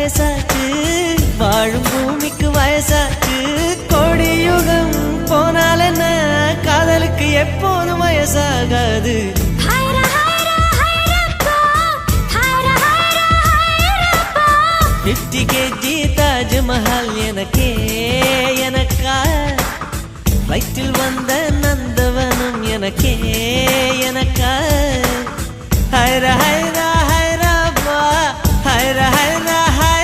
வயசாச்சு, வாழும் பூமிக்கு வயசாச்சு. கோடியுகம் போனால் என்ன, காதலுக்கு எப்போதும் வயசாகாது. 50 kg தாஜ்மஹால் எனக்கே எனக்கா, வயிற்றில் வந்த நந்தவனம் எனக்கே எனக்கா. ஹைரா ஹைரா